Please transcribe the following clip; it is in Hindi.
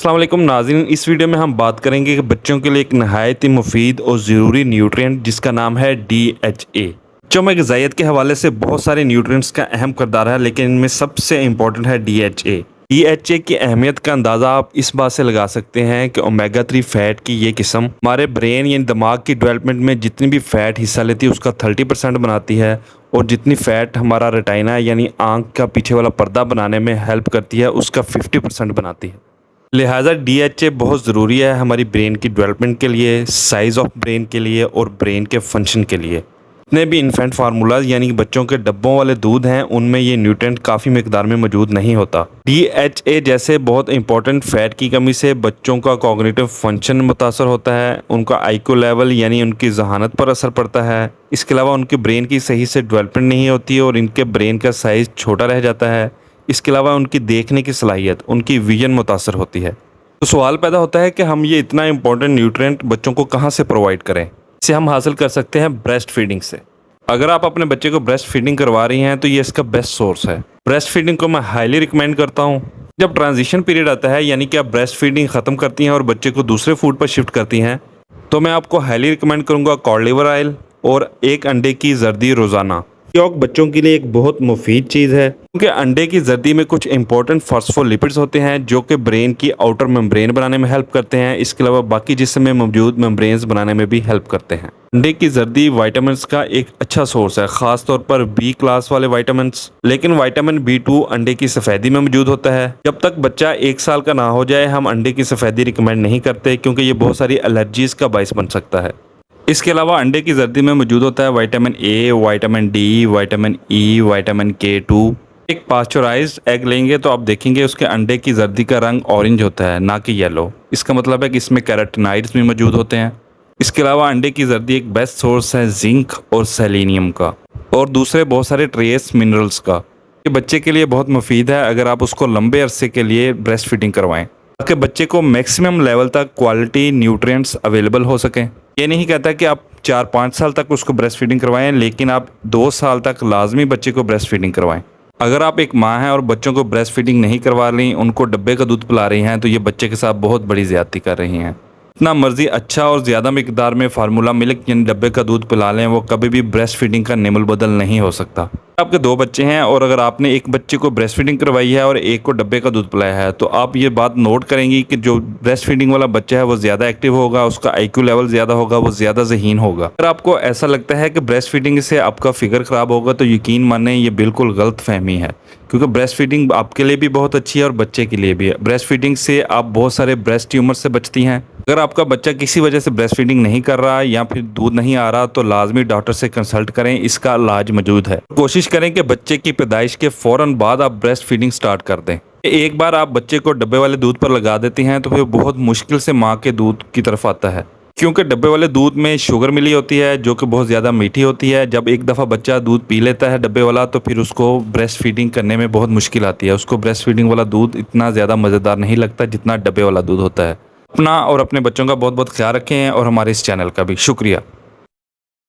अस्सलाम वालेकुम नाज़रीन, इस वीडियो में हम बात करेंगे कि बच्चों के लिए एक नहायत ही मुफीद और ज़रूरी न्यूट्रिएंट जिसका नाम है DHA। बच्चों में ग़िज़ाइयत के हवाले से बहुत सारे न्यूट्रिएंट्स का अहम किरदार है, लेकिन इनमें सबसे इम्पोर्टेंट है DHA। DHA की अहमियत का अंदाज़ा आप इस बात से लगा सकते हैं कि ओमेगा 3 फ़ैट की ये किस्म हमारे ब्रेन यानी दिमाग की डेवलपमेंट में जितनी भी फ़ैट हिस्सा लेती है उसका 30% बनाती है, और जितनी फ़ैट हमारा रेटिना यानी आँख का पीछे वाला पर्दा बनाने में हेल्प करती है उसका 50% बनाती है। लिहाजा DHA बहुत ज़रूरी है हमारी ब्रेन की डेवलपमेंट के लिए, साइज़ ऑफ ब्रेन के लिए और ब्रेन के फंक्शन के लिए। जितने भी इन्फेंट फार्मूलाज यानी कि बच्चों के डब्बों वाले दूध हैं उनमें ये न्यूट्रिएंट काफ़ी मिकदार में मौजूद नहीं होता। DHA जैसे बहुत इंपॉर्टेंट फ़ैट की कमी से बच्चों का कॉग्निटिव फंक्शन मुतासर होता है, उनका IQ लेवल यानी उनकी जहानत पर असर पड़ता है। इसके अलावा उनके ब्रेन की सही से डेवलपमेंट नहीं होती और इनके ब्रेन का साइज़ छोटा रह जाता है। इसके अलावा उनकी देखने की सलाहियत, उनकी विजन मुतासर होती है। तो सवाल पैदा होता है कि हम ये इतना इंपॉर्टेंट न्यूट्रिएंट बच्चों को कहाँ से प्रोवाइड करें। इसे हम हासिल कर सकते हैं ब्रेस्ट फीडिंग से। अगर आप अपने बच्चे को ब्रेस्ट फीडिंग करवा रही हैं तो ये इसका बेस्ट सोर्स है। ब्रेस्ट फीडिंग को मैं हाईली रिकमेंड करता हूँ। जब ट्रांजिशन पीरियड आता है यानी कि आप ब्रेस्ट फीडिंग ख़त्म करती हैं और बच्चे को दूसरे फूड पर शिफ्ट करती हैं, तो मैं आपको हाईली रिकमेंड करूँगा कॉड लिवर ऑयल और एक अंडे की जर्दी रोज़ाना। यॉक बच्चों के लिए एक बहुत मुफीद चीज़ है क्योंकि अंडे की जर्दी में कुछ इंपॉर्टेंट फॉस्फोलिपिड्स होते हैं जो कि ब्रेन की आउटर मेम्ब्रेन बनाने में हेल्प करते हैं। इसके अलावा बाकी जिस्म में मौजूद मेम्ब्रेन्स बनाने में भी हेल्प करते हैं। अंडे की जर्दी विटामिन्स का एक अच्छा सोर्स है, ख़ास तौर पर B क्लास वाले विटामिन्स। लेकिन विटामिन B2 अंडे की सफ़ेदी में मौजूद होता है। जब तक बच्चा 1 साल का ना हो जाए हम अंडे की सफ़ेदी रिकमेंड नहीं करते क्योंकि ये बहुत सारी एलर्जीज़ का बाइस बन सकता है। इसके अलावा अंडे की जर्दी में मौजूद होता है vitamin A, vitamin D, vitamin E, vitamin K2। एक पास्चराइज्ड एग लेंगे तो आप देखेंगे उसके अंडे की जर्दी का रंग ऑरेंज होता है, ना कि येलो। इसका मतलब है कि इसमें कैरोटीनॉइड्स भी मौजूद होते हैं। इसके अलावा अंडे की जर्दी एक बेस्ट सोर्स है जिंक और सेलेनियम का और दूसरे बहुत सारे ट्रेस मिनरल्स का। ये बच्चे के लिए बहुत मुफीद है अगर आप उसको लंबे अरसे के लिए ब्रेस्ट फीडिंग करवाएं ताकि बच्चे को मैक्सिमम लेवल तक क्वालिटी न्यूट्रिएंट्स अवेलेबल हो सकें। ये नहीं कहता कि आप 4-5 साल तक उसको ब्रेस्ट फीडिंग करवाएं, लेकिन आप 2 साल तक लाजमी बच्चे को ब्रेस्ट फीडिंग करवाएं। अगर आप एक माँ हैं और बच्चों को ब्रेस्ट फीडिंग नहीं करवा रही, उनको डब्बे का दूध पिला रही हैं, तो ये बच्चे के साथ बहुत बड़ी ज़्यादती कर रही हैं। इतना मर्जी अच्छा और ज़्यादा मिकदार में फार्मूला मिल्क यानी डब्बे का दूध पिला लें, वो कभी भी ब्रेस्ट फीडिंग का निमल बदल नहीं हो सकता। आपके 2 बच्चे हैं और अगर आपने एक बच्चे को ब्रेस्ट फीडिंग करवाई है और एक को डब्बे का दूध पिलाया है, तो आप ये बात नोट करेंगी कि जो ब्रेस्ट फीडिंग वाला बच्चा है वो ज़्यादा एक्टिव होगा, उसका IQ लेवल ज़्यादा होगा, वो ज़्यादा ज़हीन होगा। अगर आपको ऐसा लगता है कि ब्रेस्ट फीडिंग से आपका फिगर ख़राब होगा तो यकीन मानें ये बिल्कुल गलत फहमी है, क्योंकि ब्रेस्ट फीडिंग आपके लिए भी बहुत अच्छी है और बच्चे के लिए भी है। ब्रेस्ट फीडिंग से आप बहुत सारे ब्रेस्ट ट्यूमर से बचती हैं। अगर आपका बच्चा किसी वजह से ब्रेस्ट फीडिंग नहीं कर रहा है या फिर दूध नहीं आ रहा तो लाजमी डॉक्टर से कंसल्ट करें, इसका इलाज मौजूद है। कोशिश करें कि बच्चे की पैदाइश के फ़ौरन बाद आप ब्रेस्ट फीडिंग स्टार्ट कर दें। एक बार आप बच्चे को डब्बे वाले दूध पर लगा देती हैं तो फिर बहुत मुश्किल से माँ के दूध की तरफ आता है, क्योंकि डब्बे वाले दूध में शुगर मिली होती है जो कि बहुत ज़्यादा मीठी होती है। जब एक दफ़ा बच्चा दूध पी लेता है डब्बे वाला तो फिर उसको ब्रेस्ट फीडिंग करने में बहुत मुश्किल आती है। उसको ब्रेस्ट फीडिंग वाला दूध इतना ज़्यादा मज़ेदार नहीं लगता जितना डब्बे वाला दूध होता है। अपना और अपने बच्चों का बहुत बहुत ख्याल रखें और हमारे इस चैनल का भी शुक्रिया।